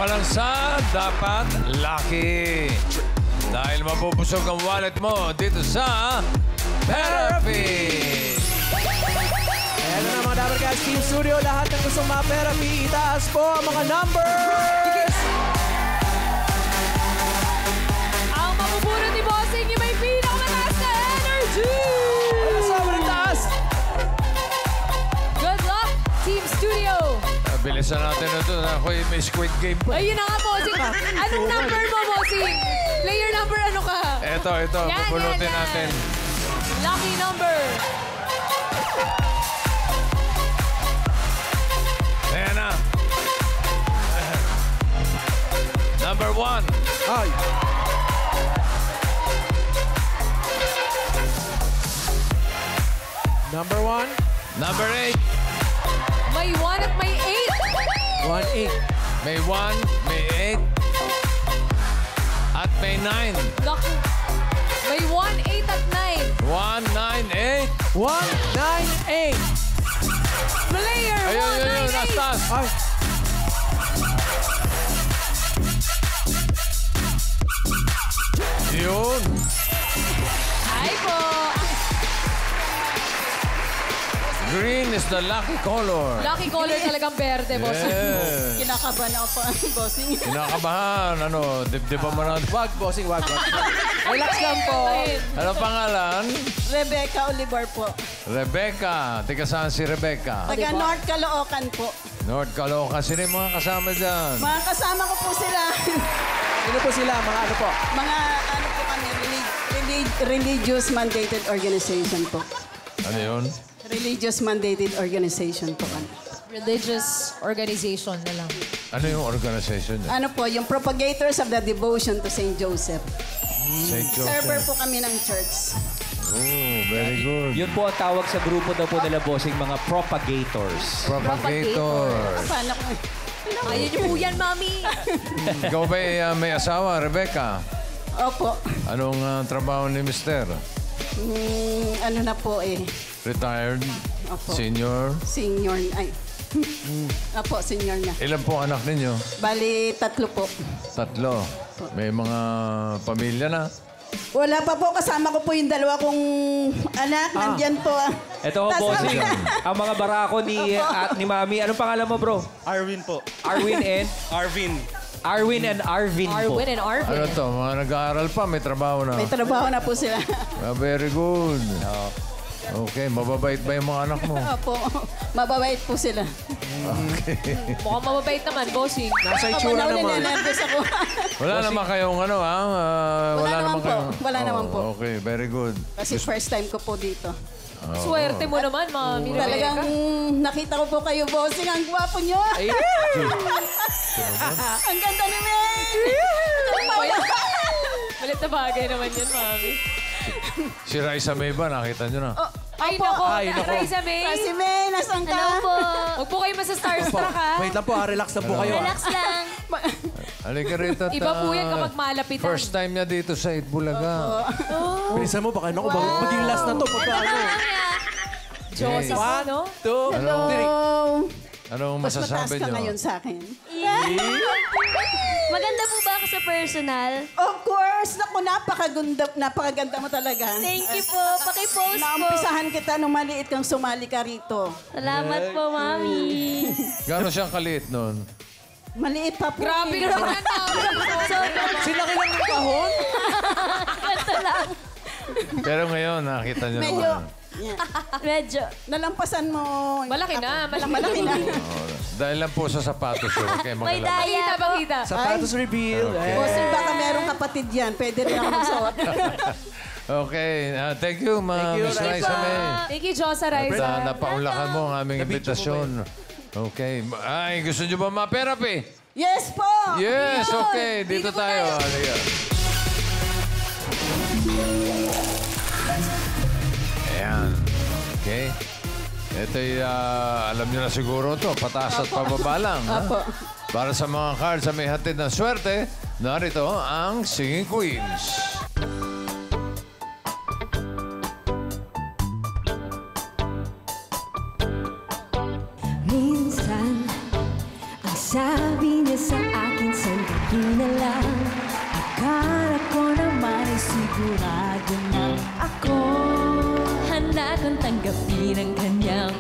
ka lang sa Dapat Lucky. Dahil mapupusog ang wallet mo dito sa Therapy. Ayan na mga Dapat Guys Team Studio. Lahat ng gustong ma-therapy, itaas po ang mga numbers! Ang mapupulot ni Bossing yung may pinakamataas na energy! Sobrang taas! Good luck, Team Studio! Bilisan natin ito. Ako may Squid Game pa. Ayun na nga, Bossing. Anong number mo, Bossing? Player number ano ka? Ito. Yan, Pupulutin yan. natin. Lucky number. Ayan na. Number 1. Ay! Number 1. Number 8. May 1 at may 8. 1-8. May 1, may 8. At may 9. Lucky. May 1, 8 at 9. 1, 9, 8. 1-9-8. Player Ayun. 198. Nastas. Ay! Yun. Ay po. Green is the lucky color. Lucky color talagang berde, Bossing. Yeah. Kinakabahan ako pa, bossing. Kinakabahan. Ano, dibdiban mo na. Wag, bossing, wag. Relax lang po. Ano pangalan? Rebecca Olivar po. Rebecca. Tika saan si Rebecca? Taga North Caloocan po. North Caloocan. Sino yung mga kasama dyan? Mga kasama ko po sila. Sino po sila? Mga ano po? Mga ano po kami, religious mandated organization po. Ano yun? Religious mandated organization po kami. Religious organization na lang. Ano yung organization niya? Ano po, yung propagators of the devotion to St. Joseph. St. Server Joseph. po kami ng church. Oh, very good. Yun po ang tawag sa grupo daw po nila, Bossing, mga propagators. Propagators. Paano ko? Ayun yung po yan, Mami. Ikaw ba may asawa, Rebecca? Opo. Anong trabaho ni Mister? Ano na po eh. Retired? Opo. Senior? Senior. Ay. Opo, senior na. Ilan po anak ninyo? Bali, 3 po. 3. May mga pamilya na? Wala pa po. Kasama ko po yung 2 kong anak. Nandyan po. Ito ho, Bossing, ang mga barako ni Mami. Anong pangalan mo, bro? Arvin po. Arwin and? Arvin. Arwin and Arvin po. Arwin and Arvin. Ano to? Mga nag-aaral pa, may trabaho na. May trabaho na po sila. Very good. Okay, mababait ba yung mga anak mo? Opo. Mababait po sila. Mukhang mababait naman, Bossing. Nasa itsura naman. Nervous ako. Wala naman kayong ano, ha? Wala naman po. Wala naman po. Okay, very good. Kasi first time ko po dito. Swerte mo naman, Mami. Talagang Rebecca. nakita ko po kayo, bossing. Ang gwapo nyo. Ang ganda ni May. Malit na bagay naman yan, Mami. Si Raisa May ba? Nakita nyo na? Ay, nako. Ay, nako. Raisa May. Si May, nasan ka? Hello po. Huwag po kayo masa-starstruck, ha? Wait lang po, relax lang po kayo. Relax lang. Halika rito. Iba po yan kapag malapitan. First time niya dito sa Itbulaga. Bilisan mo, baka ako, maging last na to. Pagka ano. Joseph, no? 2, Ano? 3. Anong Mas mataas masasabi ka niyo? ngayon sa akin. Maganda po ba ako sa personal? Of course! Naku, napakaganda mo talaga. Thank you po. Paki-post po. Naumpisahan kita nung maliit kang sumali ka rito. Salamat po, Mami. Gano'n siyang kaliit nun? Maliit pa po. Grabe ka naman. Sinaki lang ng kahon? Ito lang. Pero ngayon, nakita niyo Medyo, naman. Medyo. nalampasan mo. Malaki na. Malaki na. Oh, dahil lang po sa sapatos yun. Okay, May magalaman. daya Pakita, po. pakita. Sapatos reveal. Okay. Bossing, baka merong kapatid yan. Pwede rin ako magsuot. Okay, thank you, Miss Raisa May. Thank you, Josa Raisa. Napaunlakan mo ang aming invitasyon. Okay. Ay, gusto niyo ba ma-therapy? Yes po! Yes, Yun. okay. Dito tayo. Halika. Ayan. Okay. Ito'y, alam niyo na siguro to, pataas at pababa lang. ha? Apo. Para sa mga cards na may hatid ng swerte, narito ang Singing Queens. Minsan, ang sabi niya sa akin tanggapin ang kanyang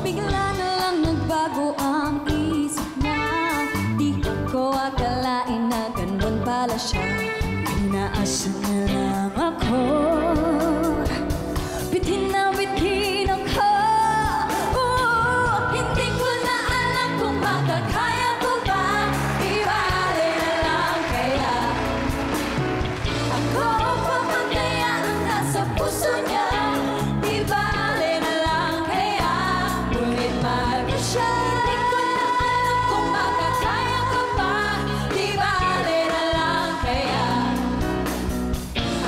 Bigla na lang nagbago ang isip niya. Di ko akalain na ganun pala siya. Inaasar na lang ako. Bitin na bitin ako. Hindi ko na alam kung makakaya ko ba. Ibali na lang kaya. Ako ang pamataya ang nasa puso niya. Ibali na lang kaya. Ngunit mahal ko siya. Hindi ko na alam kung makakaya ko ba. Ibali na lang kaya.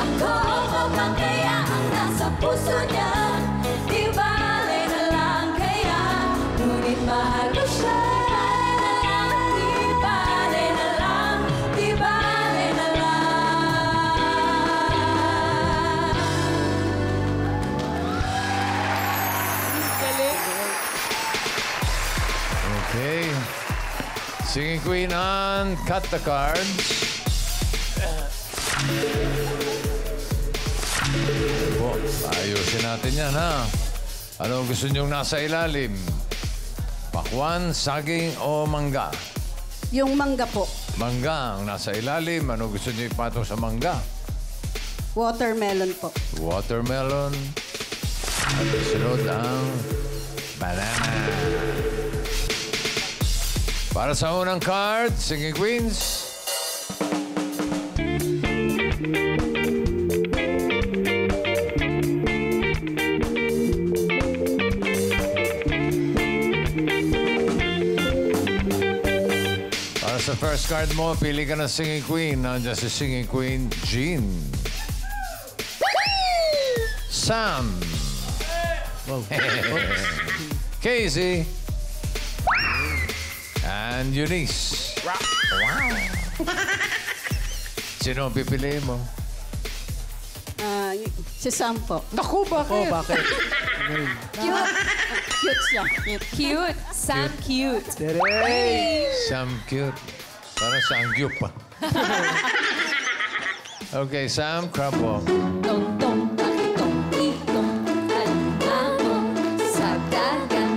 Ako ang pamataya ang nasa puso niya. Ibali na lang kaya. Ngunit mahal ko siya. Ibali na lang. Ibali na lang. Okay. Singing Queen on Cut the Cards. Po, ayusin natin yan, ha? Ano gusto niyong nasa ilalim? Pakwan, saging o mangga? Yung mangga po. Mangga ang nasa ilalim. Ano gusto niyo ipatong sa mangga? Watermelon po. Watermelon. At sunod ang banana. Para sa unang card, Singing Queens. Para sa first card mo, pili ka ng Singing Queen. Nandiyan si Singing Queen, Jean. Sam. Casey. And Eunice. Wow. Sino ang pipiliin mo? Si Sam po. Naku, bakit? Bakit? Cute. Cute siya. Cute. Cute. Sam cute. Sam cute. Parang sangyup pa. Okay, Sam, crab walk. Tong-tong, bakitong, itong, alimano, sa dagat,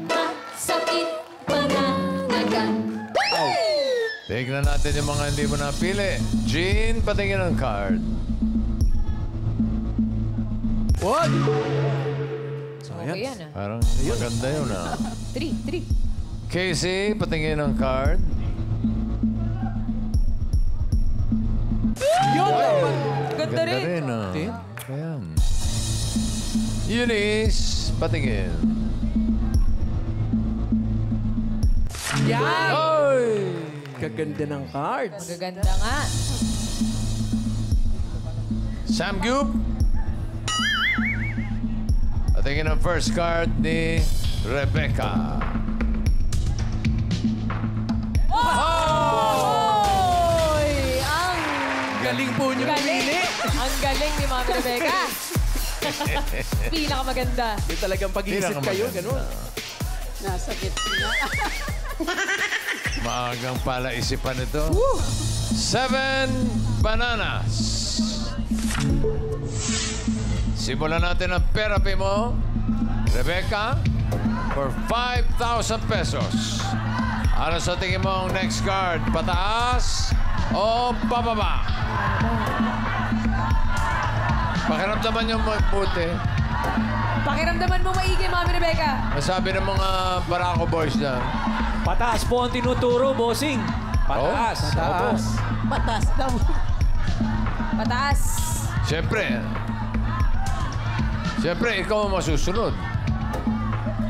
masakit, pangangagat. Tignan natin yung mga hindi mo napili. Jean, patingin ang card. What? Okay yan ah. Parang maganda yun, ah. 3. Casey, patingin ang card. Ganda rin. Ah. Ayan. Eunice, patingin. Yan! Oy! Kaganda ng cards. Magaganda nga. Sam Goop. Patingin ang first card ni Rebecca. Oy! Ang Galing po niyo pumili. Ang galing ni Mami Rebecca. Pinakamaganda. Yung talagang pag-iisip kayo, gano'n. Nasa gitna. Maagang pala isipan ito. 7 bananas. Simulan natin ang therapy mo, Rebecca, for 5,000 pesos. Ano sa tingin mo ang next card? Pataas o pababa? Pakiramdaman yung mabuti. Pakiramdaman mo maigi, Mami Rebecca. Masabi ng mga Barako boys na, Pataas po ang tinuturo, bossing. Pataas. Oh, Taas. Patas daw. Pataas. Siyempre, ikaw ang masusunod.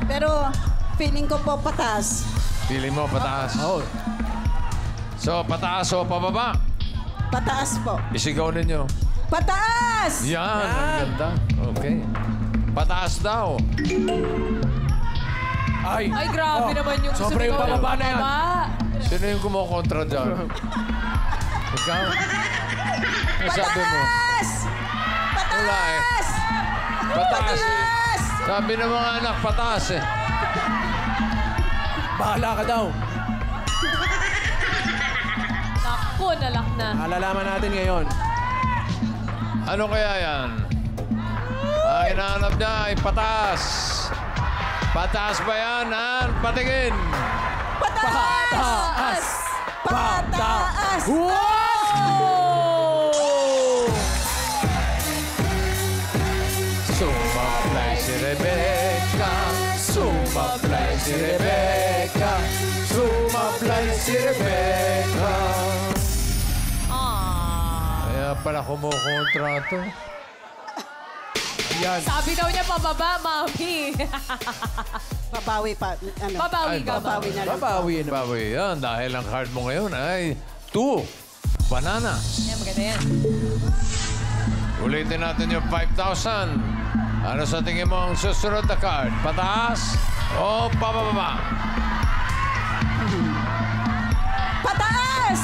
Pero feeling ko po patas. Pili mo pataas. Oh. So, pataas o pababa? Pataas po. Isigaw ninyo. Pataas! Yan, ang ganda. Okay. Pataas daw. Ay. Ay, grabe naman yung Sobra yung sumigaw ng pababa na yan. pababa. Sino yung kumokontra dyan? Ikaw? Ano sabi mo? Pataas! Wala eh. Pataas! Pataas eh. Pataas! Sabi ng mga anak, pataas eh. Bahala ka daw. Naku, nalak na. Alalaman natin ngayon. Ano kaya yan? Ang hinahanap niya ay pataas. Pataas ba yan, Han? Patingin. Pataas! Pataas! Sumablay si Rebecca. Sumablay si Rebecca. Sumablay si Rebecca. Kaya pala kumukontra to. Yan. Sabi daw niya pababa, Mami. Babawi pa. Ano? Babawi ka ba? Babawi na lang. Babawi na. Bawi yan dahil ang card mo ngayon ay 2 bananas. Yan, maganda yan. Ulitin natin yung 5,000. Ano sa tingin mo ang susunod na card? Pataas o pababa? Pataas!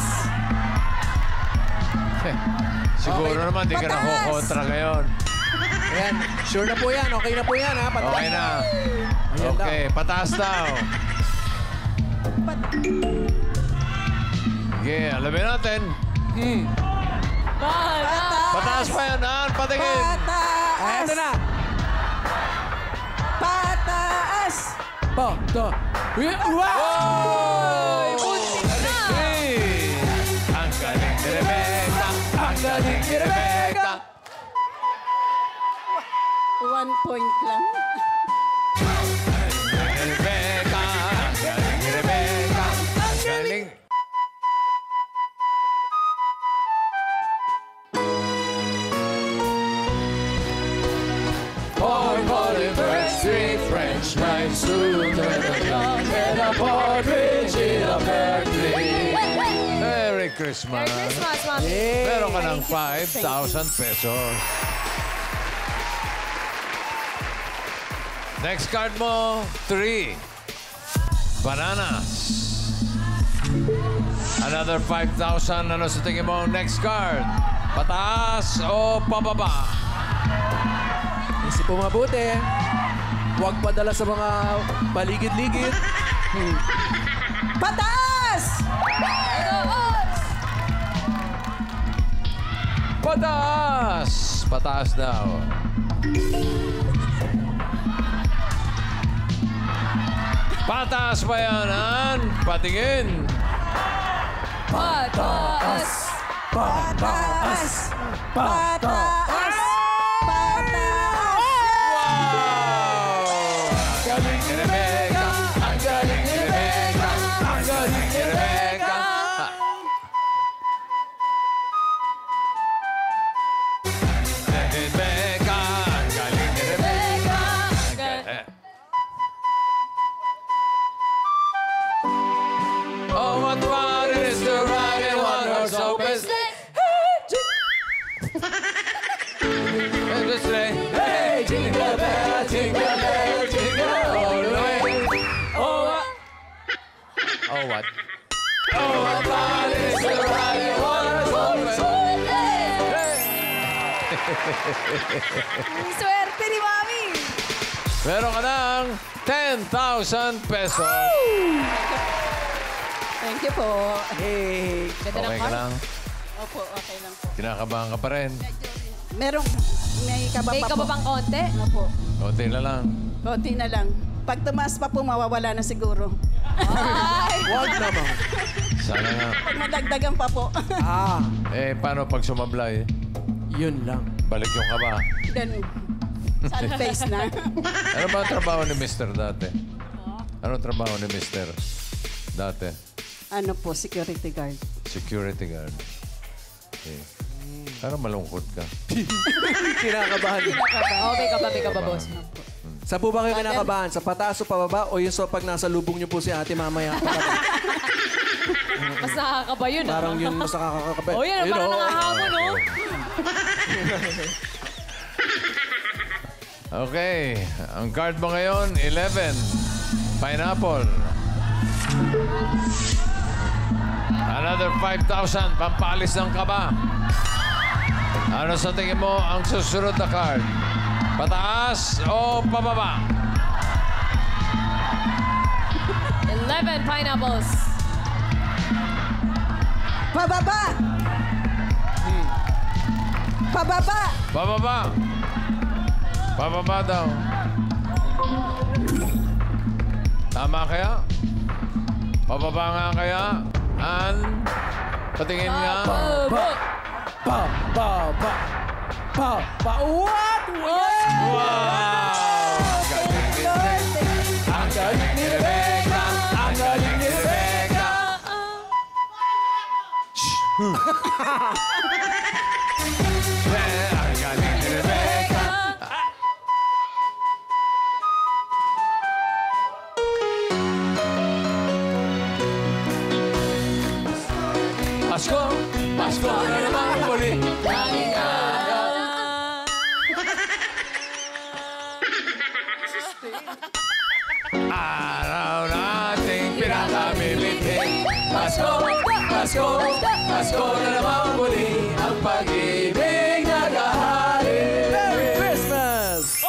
Siguro Okay. naman di ka na Pataas! kukontra ngayon. Ayan. Sure na po yan. Okay na po yan, ha? Pataas. Okay na. Ayan Okay, pataas daw. Okay, alamin natin. Pataas pa yan, Han. Patingin. Pataas! Eto na. Pataas! Wow! Hey! Ang galing ni Rebecca. Ang galing ni Rebecca. 1 point lang. Rebecca. Ang galing ni Rebecca. Ang galing. Pork, Oliver Street, French fries, soup, and a partridge in a pear tree. Merry Christmas. Merry Christmas, Mami. Meron ka ng 5,000 pesos. Next card mo, 3 bananas. Another 5,000. Ano sa tingin mo ang next card? Pataas o pababa? Isip po mabuti. Huwag padala sa mga paligid-ligid. Pataas! Pataas! Pataas daw. Pataas ba yan, Han? Patingin. Pataas! Pataas! Pataas! Pataas! Wow! Ang galing ni Rebecca. Ang galing ni Rebecca. Ang galing ni Rebecca. Rebecca. Ang galing ni Rebecca. Oh, what fun it is to ride in one horse open sleigh. Hey, this sleigh. Hey, jingle bell, jingle all the way. Oh, what? Oh, what? Oh, what fun it is to ride in one horse open sleigh. Ang swerte ni Mami! Meron ka ng 10,000 pesos. Thank you po. Hey. Ganda ng Okay ka card. lang? Opo, okay lang po. Kinakabahan ka pa rin. May kaba May pa ka po. pa bang konti? Opo. Konti na lang. Konti na lang. Pag tumaas pa po, mawawala na siguro. Huwag naman. Sana nga. Pag madagdagan pa po. Eh, paano pag sumablay? Yun lang. Balik yung kaba. Then, sad face na. Ano ba ang trabaho ni Mr. dati? Ano trabaho ni Mr. dati? Ano po, security guard. Security guard. Okay. Parang malungkot ka. Kinakabahan. Oh, may ka ba, boss? Sa po ba kayo kinakabahan? Sa pataas o pababa? O yung so pag nasa lubong niyo po si ate mamaya? Mas nakakaba yun, ah. Parang yun mas nakakakabit. Oh, yan. Parang nangahamon, no? Okay. Ang card mo ngayon, 11. Pineapple. Another 5,000. Pampalis ng kaba. Ano sa tingin mo ang susunod na card? Pataas o pababa? 11 pineapples. Pababa! Pababa! Pababa. Pababa daw. Tama kaya? Pababa nga kaya? An? Patingin nga. What? Wow! Ang galing ni Rebecca! Ang galing ni Rebecca! Ang galing ni Rebecca! Pasko! Pasko na naman muli! Araw nating pinakamimithi. Pasko, Pasko, Pasko na naman muli. Ang pag-ibig nagahari. Merry Christmas!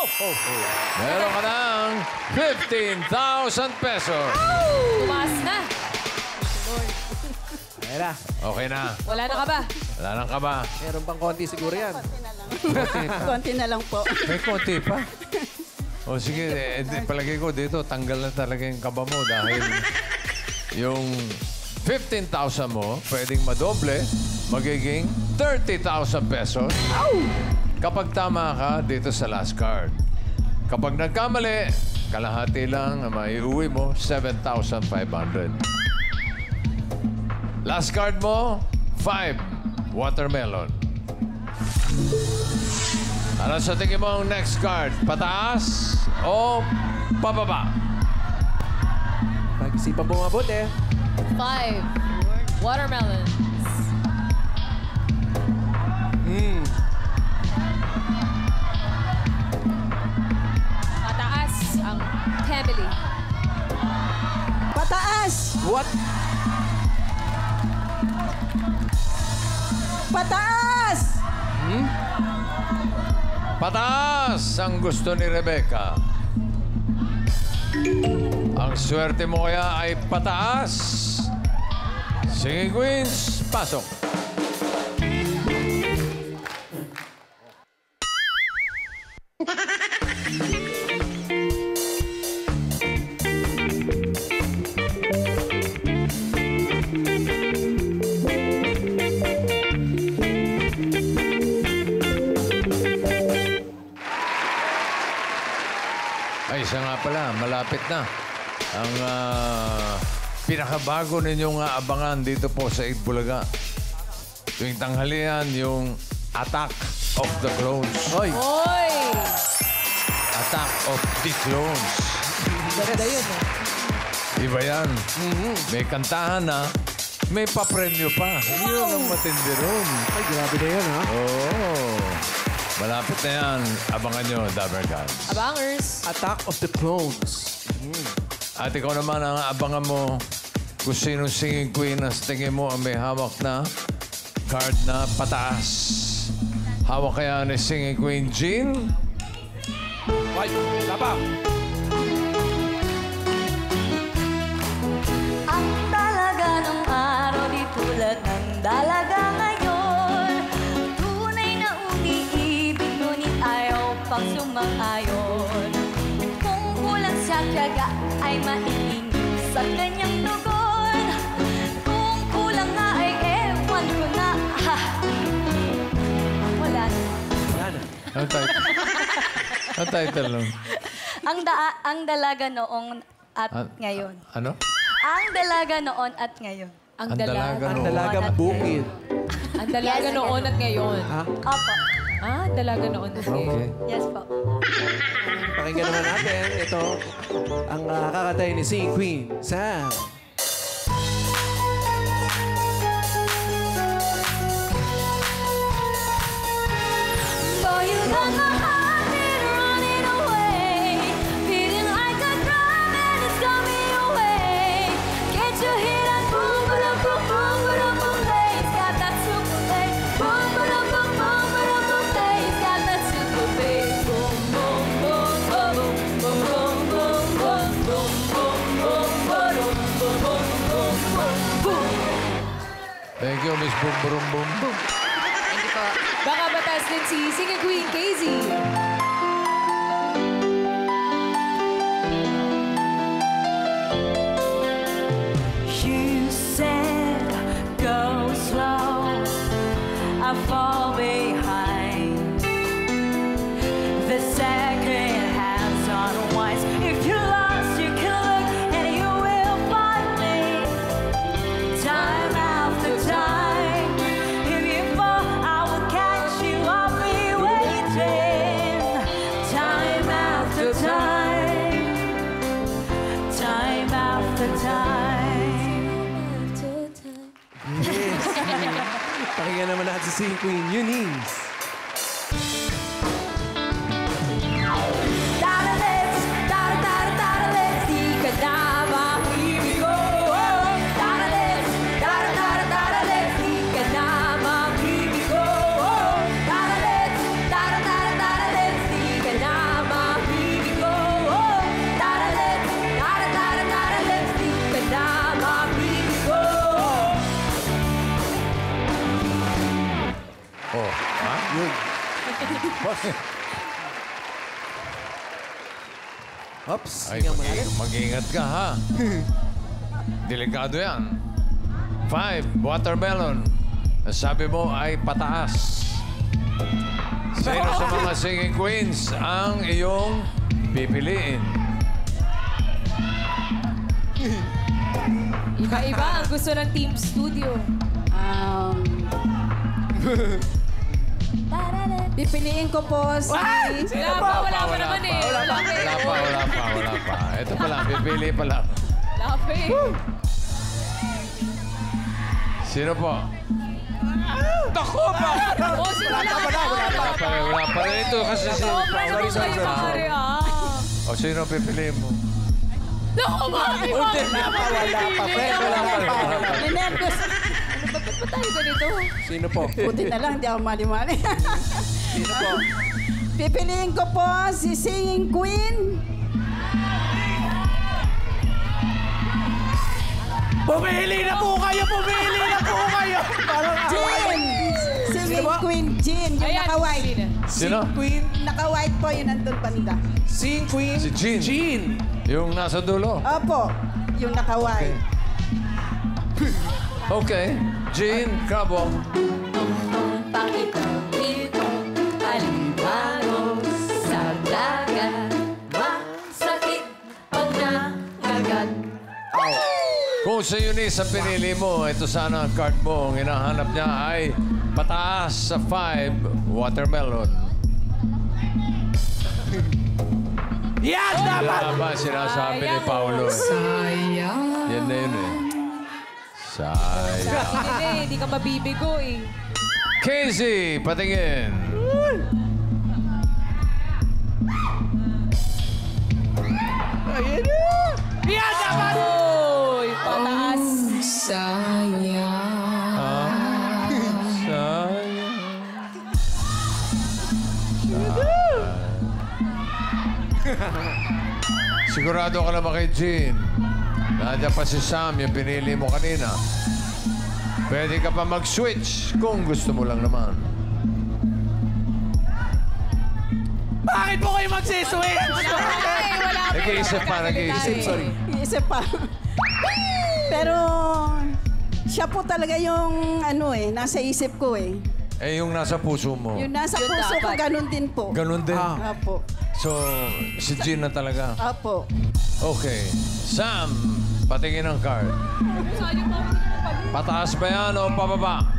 Meron ka ng 15,000 pesos. Tumaas na. Ayan na. Okay na. Wala na ka ba? Wala nang kaba. Meron pang konti siguro yan. Konti na lang po. May konti pa. O sige, palagay ko dito, tanggal na talaga yung kaba mo dahil yung 15,000 mo, pwedeng madoble, magiging 30,000 pesos. Kapag tama ka dito sa last card. Kapag nagkamali, kalahati lang ang maiuwi mo, 7,500. Last card mo, 5 watermelon. Ano sa tingin mo ang next card? Pataas o pababa? Pag-isipan mo mabuti. 5 watermelons. Pataas ang family. Pataas! What? Pataas! Pataas ang gusto ni Rebecca. Ang swerte mo kaya ay pataas. Singing Queens, pasok. Ay, isa nga pala, malapit na. Ang pinakabago ninyong abangan dito po sa Itbulaga. Tuwing tanghalian, yung Attack of the Clones. Hoy! Hoy! Attack of the Clones. Ganda yun. Iba yan. May kantahan na, may papremyo pa. Yun ang matindi ron. Ay, grabe na yun, ha? Oo. Malapit na yan. Abangan nyo, Dabber Gods. Abangers. Attack of the Clones. At ikaw naman ang abangan mo kung sino singing queen na sa tingin mo ang may hawak na card na pataas. Hawak kaya ni singing queen Jean? Ay, tapa! Ang dalaga ng araw di tulad ng dalaga ngayon. Tunay na umiibig, ngunit ayaw pang sumang-ayon. Kung kulang sa tiyaga, ay maiinip sa kanyang tugon. Kung kulang nga ay ewan ko na. Ha! Wala na. Wala na. Ang title? Ang title nun? Ang dalaga noong at ngayon. Ano? Ang dalaga noon at ngayon. Ang Ang dalaga. dalaga Ang noon. dalagang bukid. Ang dalaga Yes, noon at ngayon. Ha? Opo. Ah, dalaga noon at ngayon. Okay. Yes po. Pakinggan naman natin. Ito, ang kakatay ni Singing Queen, Sam. Boy, you got my heart beat running away, feeling like a drum and it's got me away. Can't you hear that boom, ba-dum, boom, boom, ba-dum, boom, bass? Got that super bass. Boom, ba-dum, boom, boom, ba-dum, boom, bass. Got that super bass. Boom, boom, boom, ba-boom, boom, boom, boom, boom, boom, boom, boom, ba-dum, boom, boom, boom, boom, boom. Thank you, Miss Boom Boom Boom Boom. Baka batas din si Singing Queen Casey. after time. Pakinggan naman natin si Queen Eunice. Let's, di ka na mabibigo. Let's, di ka na mabibigo. Let's, di ka na mabibigo. Let's, di ka na mabibigo. Oh, ha? Yun. Boss. Oops. Ay, mag-ingat ka, ha? Delikado yan. 5, watermelon. Sabi mo ay pataas. Sino sa mga singing queens ang iyong pipiliin? Iba-iba ang gusto ng Team Studio. Pipiliin ko po si... Wala pa naman eh. Wala pa. Ito pa lang, pipili pa lang. Lapi. Sino po? Naku pa! Oh, sino Wala pa rin ito kasi si... Sorry. Pare, ah. O, sino pipiliin mo? Naku, mami! Wala pa. Nervous. Bakit ba tayo ganito? Sino po? Buti na lang, di ako mali-mali. Sino po? Pipiliin ko po si Singing Queen. Pumili na po kayo! Parang Jean! Singing Queen Jean, yung Ayan, naka-white. sino? Sino? Queen. Naka-white po, yun nandun banda. Sing Queen. Si Jean. Jean. Yung nasa dulo. Opo, yung naka-white. Okay. Jean Crabo. Pakitawid ko, alimango sa dagat. Masakit pag nangagat. Kung sa Eunice ang pinili mo, ito sana ang card mo. Ang hinahanap niya ay pataas sa 5, watermelon. Yan dapat! Tama sinasabi ni Paolo. Sayang. Yan na yun eh. Sayang. Hindi ka mabibigo eh. Casey, patingin. Ayan na! Yan dapat! Oy, pataas. Sayang. Sigurado ka na ba kay Jean? Nandiyan pa si Sam, yung pinili mo kanina. Pwede ka pa mag-switch kung gusto mo lang naman. Bakit po kayo magsiswitch? Nag-iisip pa. Sorry. Iisip pa. Pero, siya po talaga yung nasa isip ko eh. Eh, yung nasa puso mo. Yung nasa Yun puso ko, dapat. ganun din po. Ganun din. Apo. So, si Jean na talaga. Apo. Okay. Sam, patingin ang card. Pataas ba yan o pababa?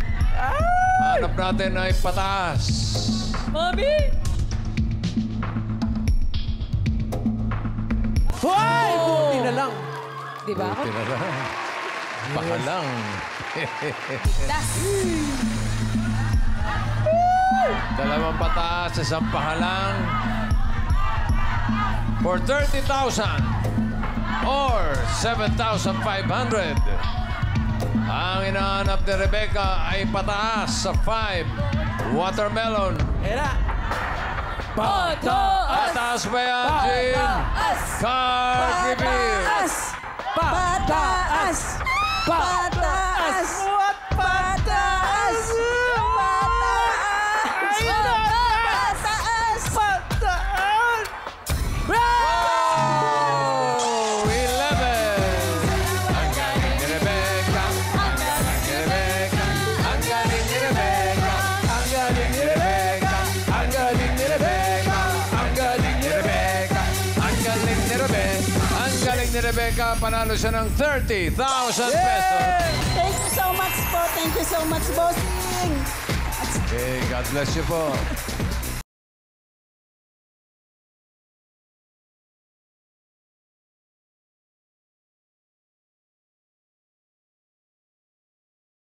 Hanap natin ay pataas. Mami! Hoy! Buti na lang. Di ba? Tinala. Baka lang. Das. Dalawang pataas, isang pahalang. For 30,000 or 7,500. Ang inahanap ni Rebecca ay pataas sa 5, watermelon. Era. Pataas ba yan, Jean? Card reveal. Pataas! Pataas! Pataas! Pataas! Pataas! Oh, 11. Ang galing ni Rebecca. Ang galing ni Rebecca. Ang galing ni Rebecca. Ang galing ni Rebecca. Ang galing ni Rebecca. Ang galing ni Rebecca. Ang galing ni Rebecca. Ang galing ni Rebecca. Panalo siya ng 30,000 pesos. Thank you so much po. Thank you so much, bossing. Okay, God bless you po.